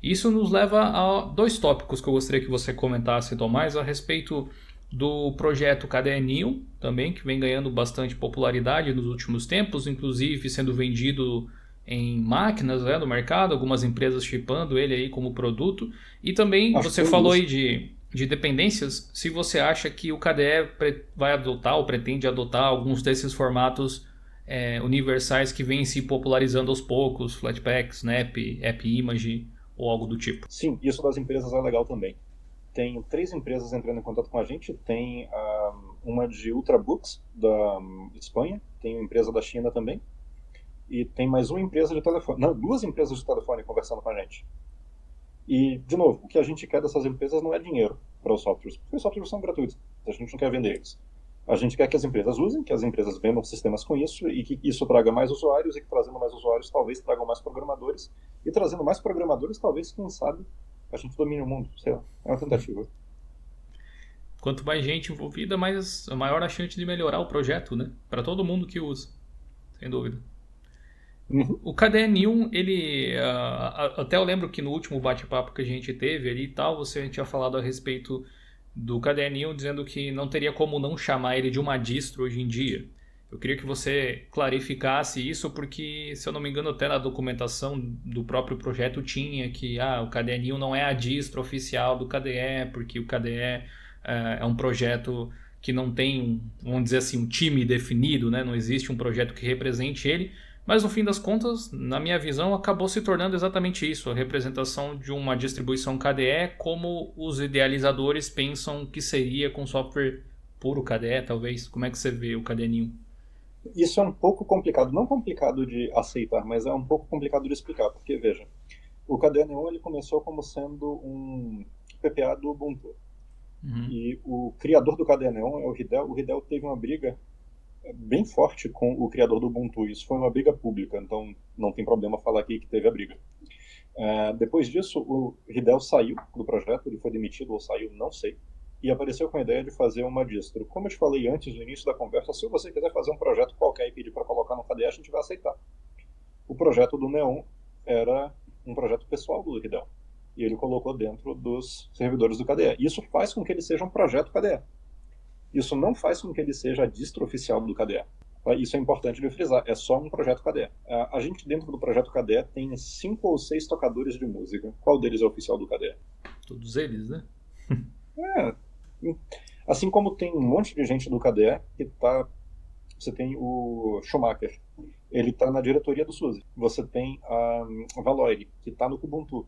Isso nos leva a dois tópicos que eu gostaria que você comentasse, Tomás, a respeito do projeto KDE também, que vem ganhando bastante popularidade nos últimos tempos, inclusive sendo vendido em máquinas, né, no mercado, algumas empresas chipando ele aí como produto. E também Acho que você foi falou aí isso. de dependências, se você acha que o KDE vai adotar ou pretende adotar alguns desses formatos universais que vêm se popularizando aos poucos, Flatpak, Snap, AppImage ou algo do tipo. Sim, isso das empresas é legal também. Tem três empresas entrando em contato com a gente. Tem uma de Ultrabooks, da Espanha. Tem uma empresa da China também. E tem mais uma empresa de telefone. Não, duas empresas de telefone conversando com a gente. E, de novo, o que a gente quer dessas empresas não é dinheiro para os softwares, porque os softwares são gratuitos, a gente não quer vender eles. A gente quer que as empresas usem, que as empresas vendam sistemas com isso e que isso traga mais usuários e que trazendo mais usuários talvez tragam mais programadores e trazendo mais programadores talvez, quem sabe, a gente domine o mundo, sei lá, é uma tentativa. Quanto mais gente envolvida, mais maior a chance de melhorar o projeto, né? Para todo mundo que usa, sem dúvida. Uhum. O KDE ele. Até eu lembro que no último bate-papo que a gente teve ali e tal, você tinha falado a respeito do KDE dizendo que não teria como não chamar ele de uma distro hoje em dia. Eu queria que você clarificasse isso, porque, se eu não me engano, até na documentação do próprio projeto tinha que o KDE não é a distro oficial do KDE, porque o KDE é um projeto que não tem, vamos dizer assim, um time definido, né? Não existe um projeto que represente ele. Mas no fim das contas, na minha visão, acabou se tornando exatamente isso, a representação de uma distribuição KDE como os idealizadores pensam que seria com software puro KDE, talvez. Como é que você vê o KDE? Isso é um pouco complicado, não complicado de aceitar, mas é um pouco complicado de explicar, porque veja, o KDE ele começou como sendo um PPA do Ubuntu. Uhum. E o criador do KDE Neon é o Hidel. O Hidel teve uma briga bem forte com o criador do Ubuntu. Isso foi uma briga pública, então não tem problema falar aqui que teve a briga. Depois disso, o Hidel saiu do projeto, ele foi demitido ou saiu, não sei, e apareceu com a ideia de fazer uma distro. Como eu te falei antes, no início da conversa, se você quiser fazer um projeto qualquer e pedir para colocar no KDE, a gente vai aceitar. O projeto do Neon era um projeto pessoal do Hidel, e ele colocou dentro dos servidores do KDE. Isso faz com que ele seja um projeto KDE. Isso não faz com que ele seja a distro oficial do KDE. Isso é importante de frisar, é só um projeto KDE. A gente, dentro do projeto KDE, tem 5 ou 6 tocadores de música. Qual deles é oficial do KDE? Todos eles, né? É, assim como tem um monte de gente do KDE que está. Você tem o Schumacher, ele está na diretoria do SUSE. Você tem a Valoire, que está no Kubuntu.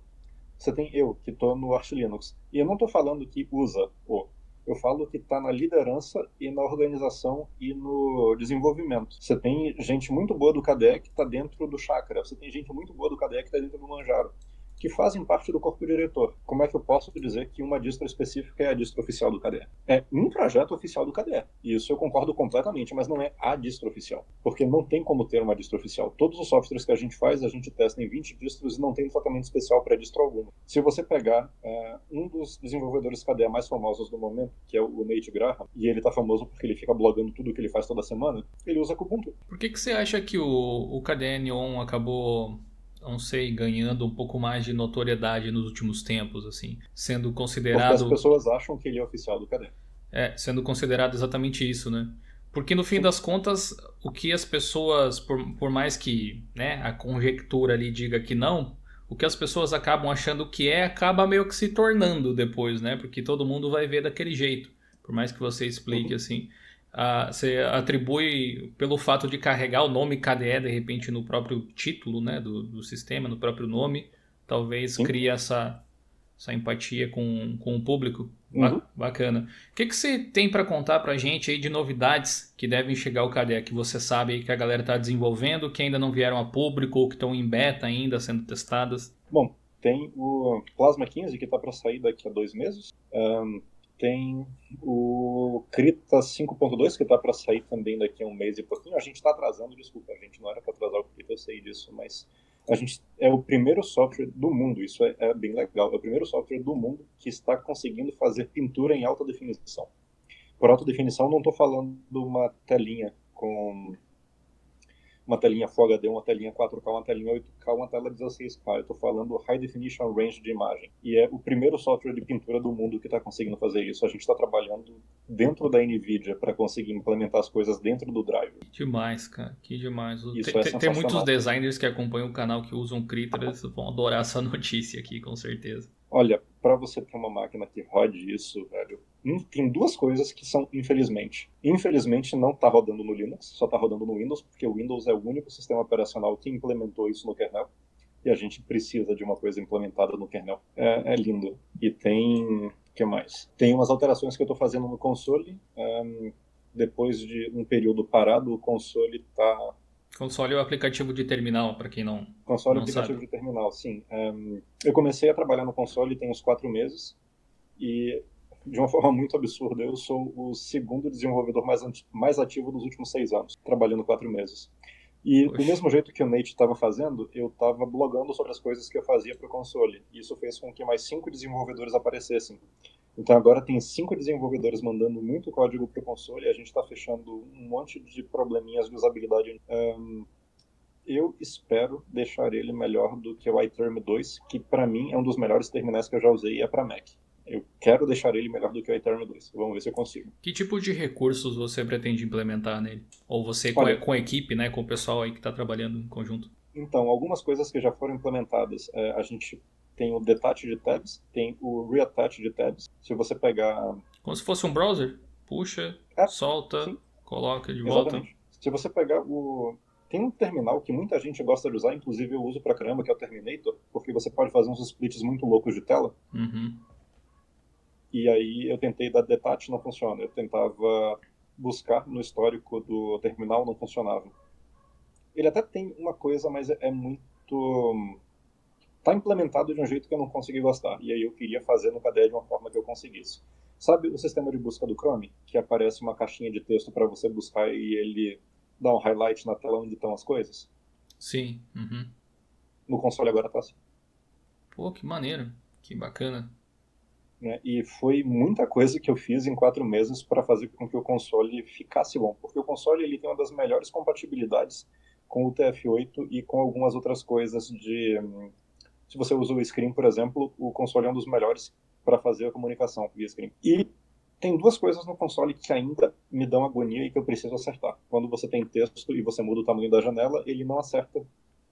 Você tem eu, que estou no Arch Linux. E eu não estou falando que usa o. Eu falo que está na liderança e na organização e no desenvolvimento. Você tem gente muito boa do KDE que está dentro do Chakra. Você tem gente muito boa do KDE que está dentro do Manjaro, que fazem parte do corpo diretor. Como é que eu posso dizer que uma distro específica é a distro oficial do KDE? É um projeto oficial do KDE. E isso eu concordo completamente, mas não é a distro oficial. Porque não tem como ter uma distro oficial. Todos os softwares que a gente testa em 20 distros e não tem tratamento especial para distro alguma. Se você pegar um dos desenvolvedores KDE mais famosos do momento, que é o Nate Graham, e ele tá famoso porque ele fica blogando tudo que ele faz toda semana, ele usa Kubuntu. Por que você acha que o KDE acabou, não sei, ganhando um pouco mais de notoriedade nos últimos tempos, assim, Porque as pessoas acham que ele é oficial do KDE. sendo considerado exatamente isso, né? Porque no fim Sim. das contas, o que as pessoas, por mais que, né, a conjectura ali diga que não, o que as pessoas acabam achando que acaba meio que se tornando depois, né? Porque todo mundo vai ver daquele jeito. Por mais que você explique Uhum. assim, você atribui pelo fato de carregar o nome KDE de repente no próprio título, né, do sistema, no próprio nome, talvez Sim. crie essa empatia com o público. Uhum. Bacana. O que você tem para contar para a gente aí de novidades que devem chegar ao KDE, que você sabe aí que a galera está desenvolvendo, que ainda não vieram a público ou que estão em beta ainda sendo testadas? Bom, tem o Plasma 15 que está para sair daqui a 2 meses. Tem o Krita 5.2 que está para sair também daqui a um mês e pouquinho. A gente está atrasando, desculpa, a gente não era para atrasar o Krita, eu sei disso, mas a gente é o primeiro software do mundo, isso é bem legal, é o primeiro software do mundo que está conseguindo fazer pintura em alta definição. Por alta definição, não estou falando de uma telinha com uma telinha Full HD, uma telinha 4K, uma telinha 8K, uma tela 16K. Eu estou falando High Definition Range de imagem. E é o primeiro software de pintura do mundo que está conseguindo fazer isso. A gente está trabalhando dentro da NVIDIA para conseguir implementar as coisas dentro do driver. Que demais, cara. Que demais. Isso Tem, é tem muitos sensacional. designers que acompanham o canal que usam Krita, eles vão adorar essa notícia aqui, com certeza. Olha, para você ter uma máquina que rode isso, velho, tem duas coisas que são, infelizmente. Infelizmente não está rodando no Linux, só está rodando no Windows, porque o Windows é o único sistema operacional que implementou isso no kernel. E a gente precisa de uma coisa implementada no kernel. É lindo. E tem... O que mais? Tem umas alterações que eu estou fazendo no console. Depois de um período parado, o console está... Console é o aplicativo de terminal, para quem não Console não aplicativo sabe. de terminal, sim. Eu comecei a trabalhar no console tem uns 4 meses. E, de uma forma muito absurda, eu sou o segundo desenvolvedor mais ativo dos últimos 6 anos, trabalhando 4 meses. E do Poxa, mesmo jeito que o Nate estava fazendo, eu estava blogando sobre as coisas que eu fazia para o console. E isso fez com que mais 5 desenvolvedores aparecessem. Então agora tem 5 desenvolvedores mandando muito código para o console e a gente está fechando um monte de probleminhas de usabilidade. Eu espero deixar ele melhor do que o iTerm 2, que para mim é um dos melhores terminais que eu já usei e é para Mac. Eu quero deixar ele melhor do que o iTerm 2. Vamos ver se eu consigo. que tipo de recursos você pretende implementar nele? Ou você Olha, com a equipe, né, com o pessoal aí que está trabalhando em conjunto? então, algumas coisas que já foram implementadas. A gente tem o detach de tabs, tem o reattach de tabs. Se você pegar... Como se fosse um browser. Puxa, solta, Sim, coloca de volta. exatamente. Se você pegar o... Tem um terminal que muita gente gosta de usar, inclusive eu uso pra caramba, que é o Terminator, porque você pode fazer uns splits muito loucos de tela. Uhum. E aí eu tentei dar detach, não funciona. Eu tentava buscar no histórico do terminal, não funcionava. Ele até tem uma coisa, mas é muito... Tá implementado de um jeito que eu não consegui gostar. E aí eu queria fazer no KDE de uma forma que eu conseguisse. Sabe o sistema de busca do Chrome? Que aparece uma caixinha de texto para você buscar e ele dá um highlight na tela onde estão as coisas? Sim. Uhum. No console agora tá assim. Pô, que maneiro. Que bacana. Né? E foi muita coisa que eu fiz em 4 meses para fazer com que o console ficasse bom. Porque o console ele tem uma das melhores compatibilidades com o TF8 e com algumas outras coisas de... Se você usa o Screen, por exemplo, o console é um dos melhores para fazer a comunicação via Screen. E tem duas coisas no console que ainda me dão agonia e que eu preciso acertar. Quando você tem texto e você muda o tamanho da janela, ele não acerta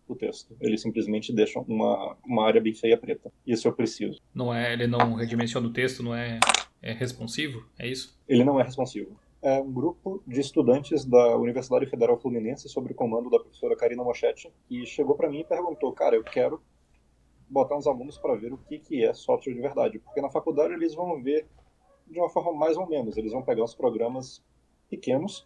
o texto. Ele simplesmente deixa uma área bem feia preta. Isso eu preciso. Não é, ele não redimensiona o texto, não é, é responsivo? É isso? Ele não é responsivo. É um grupo de estudantes da Universidade Federal Fluminense, sob o comando da professora Karina Moschetti, que chegou para mim e perguntou, cara, eu quero botar uns alunos para ver o que é software de verdade. Porque na faculdade eles vão ver de uma forma mais ou menos. Eles vão pegar os programas pequenos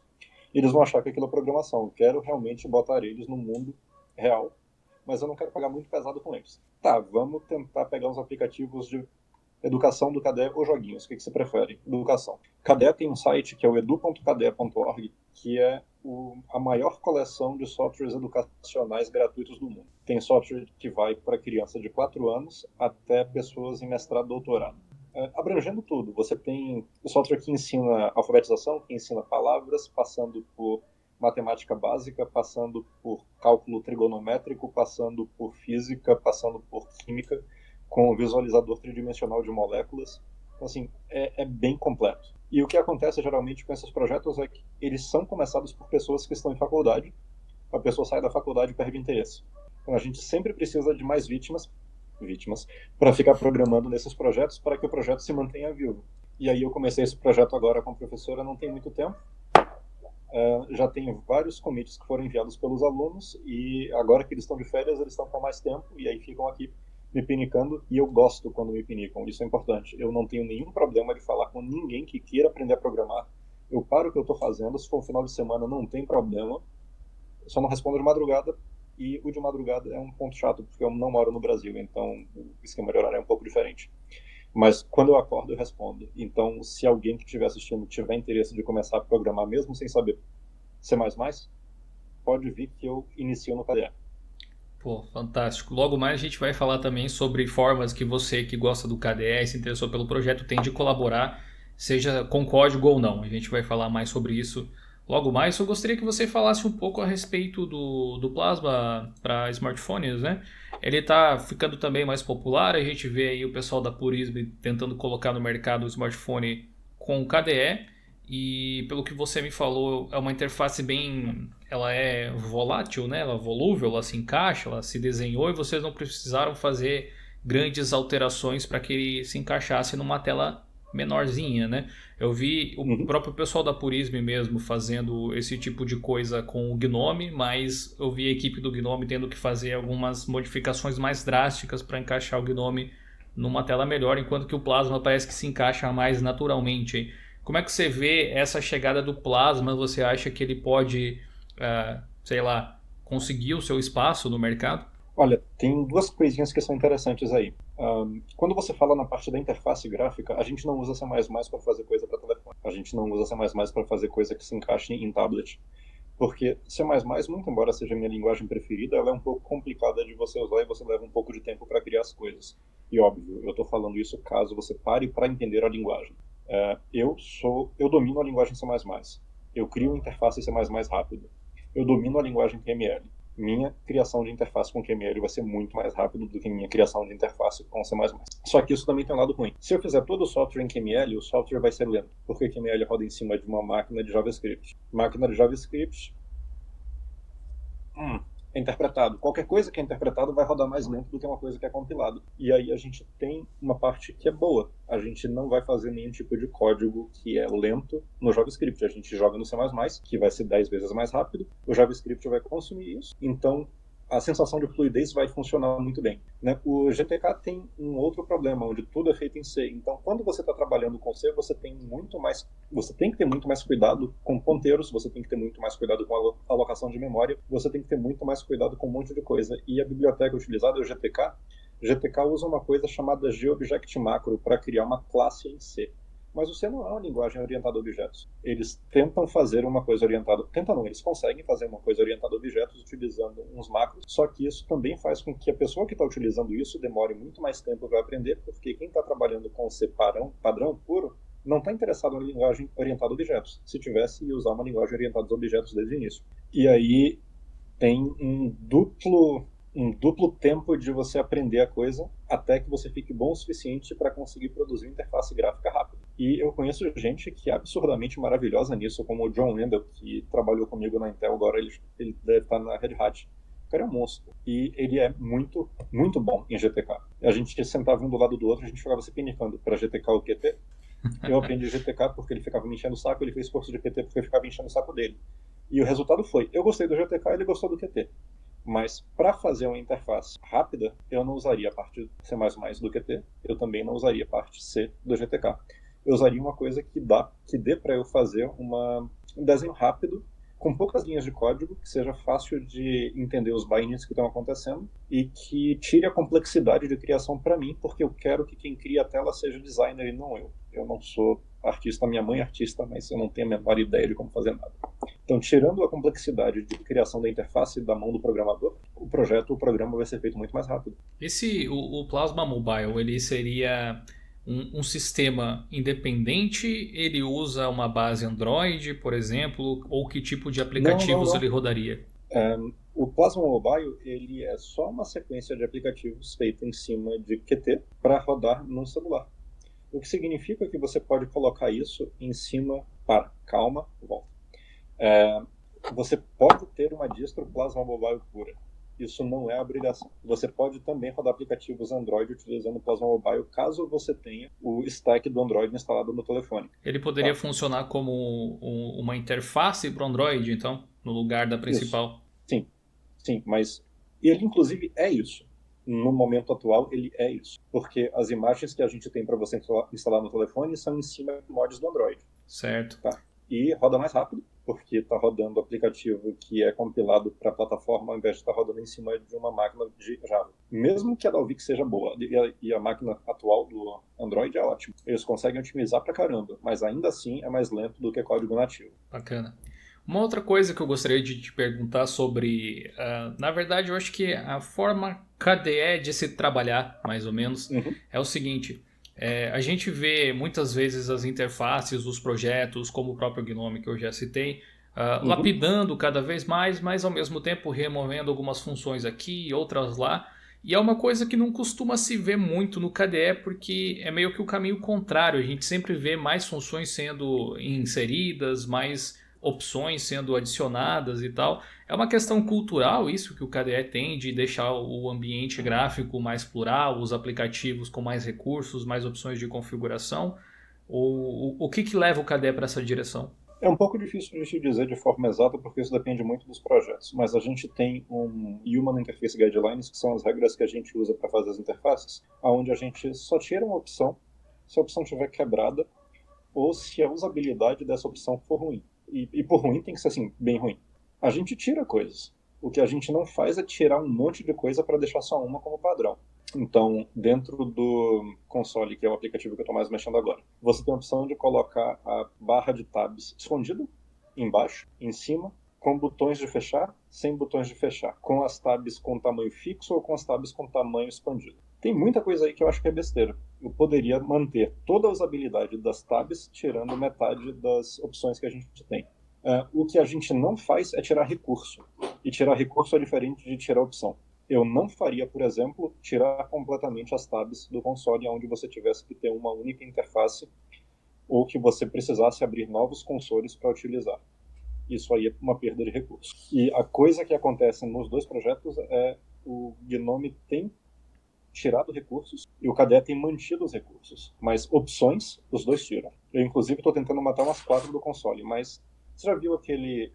e eles vão achar que aquilo é programação. Eu quero realmente botar eles no mundo real, mas eu não quero pagar muito pesado com eles. Tá, vamos tentar pegar uns aplicativos de educação do KDE ou joguinhos. O que você prefere? Educação. KDE tem um site que é o edu.kde.org, que é a maior coleção de softwares educacionais gratuitos do mundo. Tem software que vai para criança de 4 anos até pessoas em mestrado e doutorado. Abrangendo tudo. Você tem o software que ensina alfabetização, que ensina palavras, passando por matemática básica, passando por cálculo trigonométrico, passando por física, passando por química, com visualizador tridimensional de moléculas. Então, assim, é bem completo. E o que acontece geralmente com esses projetos é que eles são começados por pessoas que estão em faculdade. A pessoa sai da faculdade e perde interesse. Então, a gente sempre precisa de mais vítimas para ficar programando nesses projetos para que o projeto se mantenha vivo. E aí eu comecei esse projeto agora com a professora não tem muito tempo. Já tem vários commits que foram enviados pelos alunos e agora que eles estão de férias, eles estão com mais tempo e aí ficam aqui me pinicando e eu gosto quando me pinicam, isso é importante. Eu não tenho nenhum problema de falar com ninguém que queira aprender a programar. Eu paro o que eu estou fazendo, se for um final de semana não tem problema, eu só não respondo de madrugada e o de madrugada é um ponto chato porque eu não moro no Brasil, então o esquema de horário é um pouco diferente. Mas quando eu acordo eu respondo. Então se alguém que estiver assistindo tiver interesse de começar a programar mesmo sem saber C++, pode vir que eu inicio no KDE. Pô, fantástico. Logo mais a gente vai falar também sobre formas que você que gosta do KDE e se interessou pelo projeto tem de colaborar, seja com código ou não. A gente vai falar mais sobre isso logo mais. Eu gostaria que você falasse um pouco a respeito do Plasma para smartphones, né? Ele está ficando também mais popular, a gente vê aí o pessoal da Purism tentando colocar no mercado o smartphone com KDE, e pelo que você me falou, é uma interface bem... ela é volátil, né? Ela é volúvel, ela se encaixa, ela se desenhou e vocês não precisaram fazer grandes alterações para que ele se encaixasse numa tela menorzinha, né? Eu vi o Uhum. próprio pessoal da Purism mesmo fazendo esse tipo de coisa com o Gnome, mas eu vi a equipe do Gnome tendo que fazer algumas modificações mais drásticas para encaixar o Gnome numa tela melhor, enquanto que o Plasma parece que se encaixa mais naturalmente. Como é que você vê essa chegada do Plasma? Você acha que ele pode, sei lá, conseguir o seu espaço no mercado? Olha, tem duas coisinhas que são interessantes aí. Quando você fala na parte da interface gráfica, a gente não usa C++ para fazer coisa para telefone. A gente não usa C++ para fazer coisa que se encaixe em tablet. Porque C++, muito embora seja a minha linguagem preferida, ela é um pouco complicada de você usar e você leva um pouco de tempo para criar as coisas. E óbvio, eu estou falando isso caso você pare para entender a linguagem. Eu domino a linguagem C++. Eu crio interface C++ rápido. Eu domino a linguagem QML. Minha criação de interface com QML vai ser muito mais rápido do que minha criação de interface com C++. Só que isso também tem um lado ruim. Se eu fizer todo o software em QML, o software vai ser lento, porque QML roda em cima de uma máquina de JavaScript. Máquina de JavaScript é interpretado. Qualquer coisa que é interpretado vai rodar mais lento do que uma coisa que é compilado. E aí a gente tem uma parte que é boa. A gente não vai fazer nenhum tipo de código que é lento no JavaScript. A gente joga no C++, que vai ser 10 vezes mais rápido. O JavaScript vai consumir isso. Então, a sensação de fluidez vai funcionar muito bem, né? O GTK tem um outro problema, onde tudo é feito em C. Então, quando você está trabalhando com C, você tem que ter muito mais cuidado com ponteiros, você tem que ter muito mais cuidado com a alocação de memória, você tem que ter muito mais cuidado com um monte de coisa. E a biblioteca utilizada é o GTK. GTK usa uma coisa chamada GObject Macro para criar uma classe em C. Mas o C não é uma linguagem orientada a objetos. Eles tentam fazer uma coisa orientada... Tentam não, eles conseguem fazer uma coisa orientada a objetos utilizando uns macros, só que isso também faz com que a pessoa que está utilizando isso demore muito mais tempo para aprender, porque quem está trabalhando com C padrão puro não está interessado na linguagem orientada a objetos. Se tivesse, ia usar uma linguagem orientada a objetos desde o início. E aí tem um duplo tempo de você aprender a coisa até que você fique bom o suficiente para conseguir produzir uma interface gráfica rápida. E eu conheço gente que é absurdamente maravilhosa nisso, como o John Wendell, que trabalhou comigo na Intel, agora ele deve estar na Red Hat. O cara é um monstro. E ele é muito, muito bom em GTK. A gente sentava um do lado do outro, a gente ficava se pinicando para GTK ou QT. Eu aprendi GTK porque ele ficava me enchendo o saco, ele fez curso de QT porque eu ficava enchendo o saco dele. E o resultado foi, eu gostei do GTK e ele gostou do QT. Mas para fazer uma interface rápida, eu não usaria a parte C++ do Qt, eu também não usaria a parte C do GTK. Eu usaria uma coisa que dê para eu fazer um desenho rápido, com poucas linhas de código, que seja fácil de entender os bindings que estão acontecendo e que tire a complexidade de criação para mim, porque eu quero que quem cria a tela seja designer e não eu. Eu não sou artista, minha mãe é artista, mas eu não tenho a menor ideia de como fazer nada. Então, tirando a complexidade de criação da interface da mão do programador, o programa vai ser feito muito mais rápido. O Plasma Mobile, ele seria um sistema independente? Ele usa uma base Android, por exemplo? Ou que tipo de aplicativos Não. ele rodaria? O Plasma Mobile ele é só uma sequência de aplicativos feita em cima de Qt para rodar no celular. O que significa que você pode colocar isso em cima... Calma, volta. Você pode ter uma distro Plasma Mobile pura. Isso não é obrigação. Você pode também rodar aplicativos Android utilizando o Plasma Mobile, caso você tenha o stack do Android instalado no telefone. Ele poderia funcionar como uma interface para o Android, então, no lugar da principal? Isso. Sim, mas ele inclusive é isso. No momento atual, ele é isso. Porque as imagens que a gente tem para você instalar no telefone são em cima de mods do Android. Certo. Tá? E roda mais rápido, porque está rodando o aplicativo que é compilado para a plataforma, ao invés de estar rodando em cima de uma máquina de Java. Mesmo que a Dalvik seja boa, e a máquina atual do Android é ótima, eles conseguem otimizar pra caramba, mas ainda assim é mais lento do que código nativo. Bacana. Uma outra coisa que eu gostaria de te perguntar sobre, na verdade eu acho que a forma KDE de se trabalhar, mais ou menos, é o seguinte... a gente vê muitas vezes as interfaces, os projetos, como o próprio Gnome que eu já citei, Uhum. lapidando cada vez mais, mas ao mesmo tempo removendo algumas funções aqui, outras lá. E é uma coisa que não costuma se ver muito no KDE, porque é meio que o caminho contrário. A gente sempre vê mais funções sendo inseridas, mais opções sendo adicionadas e tal. É uma questão cultural isso que o KDE tem de deixar o ambiente gráfico mais plural, os aplicativos com mais recursos, mais opções de configuração. O que leva o KDE para essa direção? É um pouco difícil de te dizer de forma exata, porque isso depende muito dos projetos, mas a gente tem um Human Interface Guidelines, que são as regras que a gente usa para fazer as interfaces, onde a gente só tira uma opção se a opção estiver quebrada ou se a usabilidade dessa opção for ruim. E por ruim tem que ser assim, bem ruim. A gente tira coisas. O que a gente não faz é tirar um monte de coisa para deixar só uma como padrão. Então, dentro do console, que é o aplicativo que eu estou mais mexendo agora, você tem a opção de colocar a barra de tabs escondida, embaixo, em cima, com botões de fechar, sem botões de fechar, com as tabs com tamanho fixo ou com as tabs com tamanho expandido. Tem muita coisa aí que eu acho que é besteira. Eu poderia manter toda a usabilidade das tabs, tirando metade das opções que a gente tem. O que a gente não faz é tirar recurso. E tirar recurso é diferente de tirar opção. Eu não faria, por exemplo, tirar completamente as tabs do console onde você tivesse que ter uma única interface ou que você precisasse abrir novos consoles para utilizar. Isso aí é uma perda de recurso. E a coisa que acontece nos dois projetos é o Gnome tem tirado recursos e o KDE tem mantido os recursos, mas opções os dois tiram. Eu, inclusive, estou tentando matar umas 4 do console, mas você já viu aquele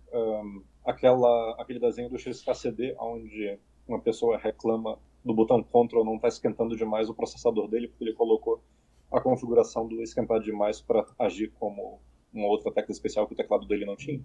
desenho do XKCD onde uma pessoa reclama do botão Ctrl não está esquentando demais o processador dele porque ele colocou a configuração do esquentar demais para agir como uma outra tecla especial que o teclado dele não tinha?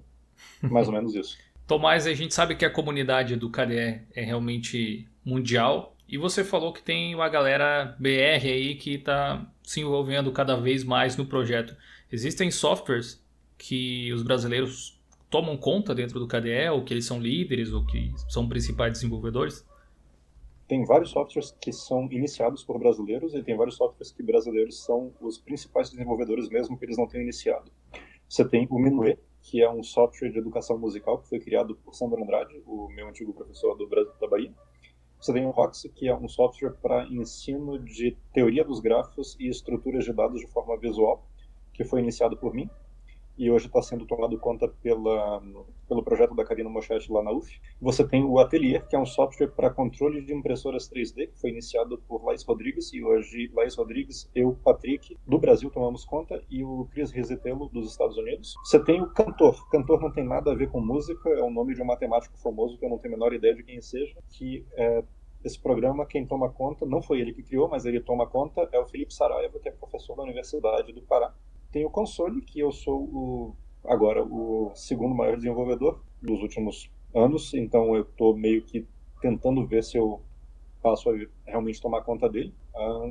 Mais ou menos isso. Tomás, a gente sabe que a comunidade do KDE é realmente mundial. E você falou que tem uma galera BR aí que está se envolvendo cada vez mais no projeto. Existem softwares que os brasileiros tomam conta dentro do KDE, ou que eles são líderes, ou que são principais desenvolvedores? Tem vários softwares que são iniciados por brasileiros e tem vários softwares que brasileiros são os principais desenvolvedores mesmo que eles não tenham iniciado. Você tem o Minue, que é um software de educação musical que foi criado por Sandro Andrade, o meu antigo professor da Bahia. Você tem o Roxy, que é um software para ensino de teoria dos grafos e estruturas de dados de forma visual, que foi iniciado por mim e hoje está sendo tomado conta pelo projeto da Karina Moschetti lá na UF. Você tem o Atelier, que é um software para controle de impressoras 3D, que foi iniciado por Laís Rodrigues, e hoje Laís Rodrigues, eu, Patrick, do Brasil tomamos conta, e o Chris Rizetelo, dos Estados Unidos. Você tem o Cantor. Cantor não tem nada a ver com música, é o nome de um matemático famoso que eu não tenho a menor ideia de quem seja, que esse programa, quem toma conta, não foi ele que criou, mas ele toma conta, é o Felipe Saraiva, que é professor da Universidade do Pará. Tem o console, que eu sou agora o segundo maior desenvolvedor dos últimos anos, então eu estou meio que tentando ver se eu passo a realmente tomar conta dele.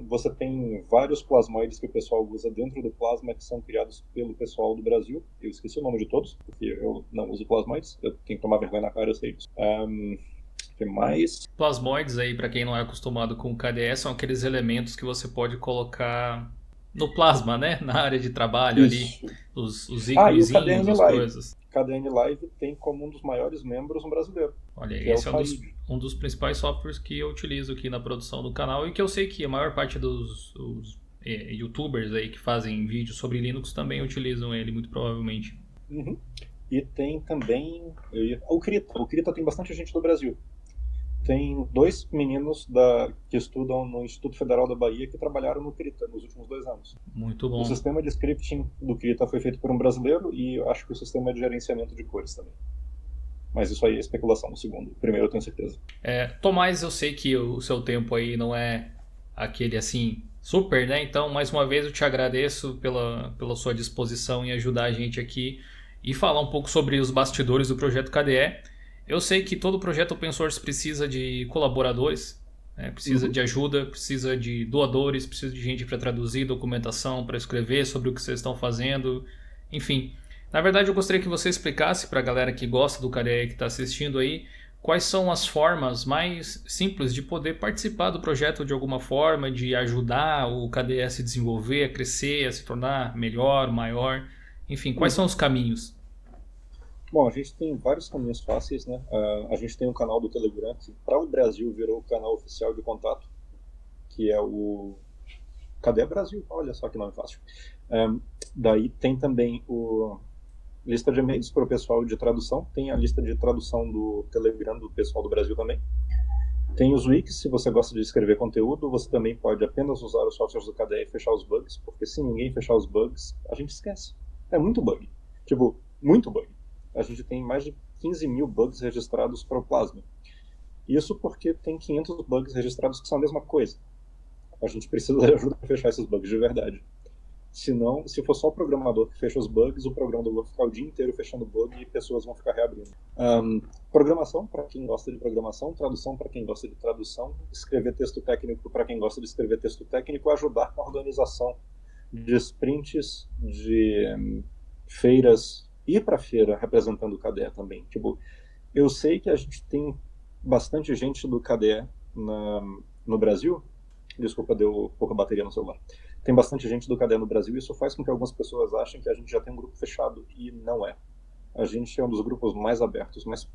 Você tem vários plasmoides que o pessoal usa dentro do Plasma, que são criados pelo pessoal do Brasil. Eu esqueci o nome de todos, porque eu não uso plasmoides, eu tenho que tomar vergonha na cara, eu sei disso. O que mais? Plasmoides aí, para quem não é acostumado com o KDE, são aqueles elementos que você pode colocar no plasma, né? Na área de trabalho ali, Isso. os E o íconezinhos, KDN as Live. coisas. KDN Live tem como um dos maiores membros um brasileiro, Olha, que é o esse é Farid. um dos principais softwares que eu utilizo aqui na produção do canal e que eu sei que a maior parte dos YouTubers aí que fazem vídeos sobre Linux também utilizam ele, muito provavelmente. Uhum. E tem também o Krita. O Krita tem bastante gente do Brasil. Tem 2 meninos que estudam no Instituto Federal da Bahia que trabalharam no Krita nos últimos 2 anos. Muito O bom. sistema de scripting do Krita foi feito por um brasileiro e eu acho que o sistema de gerenciamento de cores também. Mas isso aí é especulação no segundo. O primeiro eu tenho certeza. Tomás, eu sei que o seu tempo aí não é aquele assim super, né? Então, mais uma vez eu te agradeço pela sua disposição em ajudar a gente aqui e falar um pouco sobre os bastidores do projeto KDE. Eu sei que todo projeto open source precisa de colaboradores, né? Precisa Uhum. de ajuda, precisa de doadores, precisa de gente para traduzir documentação, para escrever sobre o que vocês estão fazendo, enfim. Na verdade, eu gostaria que você explicasse para a galera que gosta do KDE, que está assistindo aí, quais são as formas mais simples de poder participar do projeto de alguma forma, de ajudar o KDE a se desenvolver, a crescer, a se tornar melhor, maior, enfim, quais são Uhum. os caminhos? Bom, a gente tem vários caminhos fáceis, né? A gente tem um canal do Telegram, que para o Brasil virou o canal oficial de contato, que é o Cadê Brasil? Olha só que nome fácil. Daí tem também o lista de e-mails para o pessoal de tradução, tem a lista de tradução do Telegram do pessoal do Brasil também. Tem os wikis, se você gosta de escrever conteúdo, você também pode apenas usar os softwares do KDE e fechar os bugs, porque se ninguém fechar os bugs, a gente esquece. É muito bug. Tipo, muito bug. A gente tem mais de 15 mil bugs registrados para o Plasma. Isso porque tem 500 bugs registrados que são a mesma coisa. A gente precisa de ajuda para fechar esses bugs de verdade. Senão, se for só o programador que fecha os bugs, o programador vai ficar o dia inteiro fechando bug e pessoas vão ficar reabrindo. Programação para quem gosta de programação, tradução para quem gosta de tradução, escrever texto técnico para quem gosta de escrever texto técnico, ajudar na organização de sprints, de feiras, ir para feira representando o KDE também. Tipo, eu sei que a gente tem bastante gente do KDE no Brasil. Desculpa, deu pouca bateria no celular. Tem bastante gente do KDE no Brasil e isso faz com que algumas pessoas achem que a gente já tem um grupo fechado e não é. A gente é um dos grupos mais abertos, mas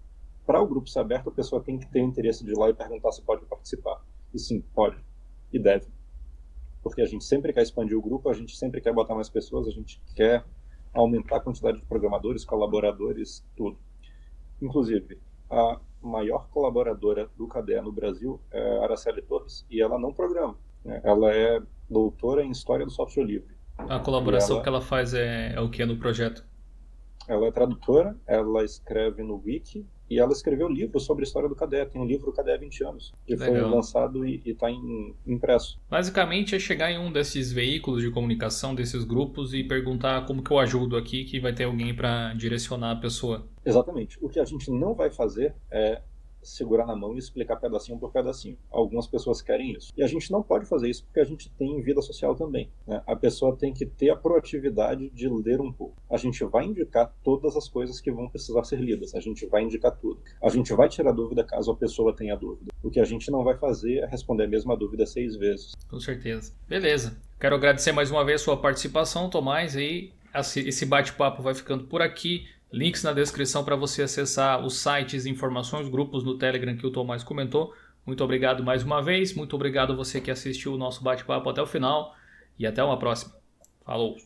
para o grupo ser aberto, a pessoa tem que ter interesse de ir lá e perguntar se pode participar. E sim, pode. E deve. Porque a gente sempre quer expandir o grupo, a gente sempre quer botar mais pessoas, a gente quer aumentar a quantidade de programadores, colaboradores, tudo. Inclusive, a maior colaboradora do KDE no Brasil é a Araceli Torres, e ela não programa. Ela é doutora em História do Software Livre. A colaboração que ela faz é o que no projeto? Ela é tradutora, ela escreve no Wiki, e ela escreveu livros sobre a história do KDE. Tem um livro KDE 20 anos, que foi lançado e está impresso. Basicamente é chegar em um desses veículos de comunicação, desses grupos, e perguntar como que eu ajudo aqui, que vai ter alguém para direcionar a pessoa. Exatamente. O que a gente não vai fazer é segurar na mão e explicar pedacinho por pedacinho. Algumas pessoas querem isso. E a gente não pode fazer isso porque a gente tem vida social também, né? A pessoa tem que ter a proatividade de ler um pouco. A gente vai indicar todas as coisas que vão precisar ser lidas. A gente vai indicar tudo. A gente vai tirar dúvida caso a pessoa tenha dúvida. O que a gente não vai fazer é responder a mesma dúvida 6 vezes. Com certeza. Beleza. Quero agradecer mais uma vez a sua participação, Tomás, e esse bate-papo vai ficando por aqui. Links na descrição para você acessar os sites, informações, grupos no Telegram que o Tomás comentou. Muito obrigado mais uma vez. Muito obrigado a você que assistiu o nosso bate-papo até o final. E até uma próxima. Falou!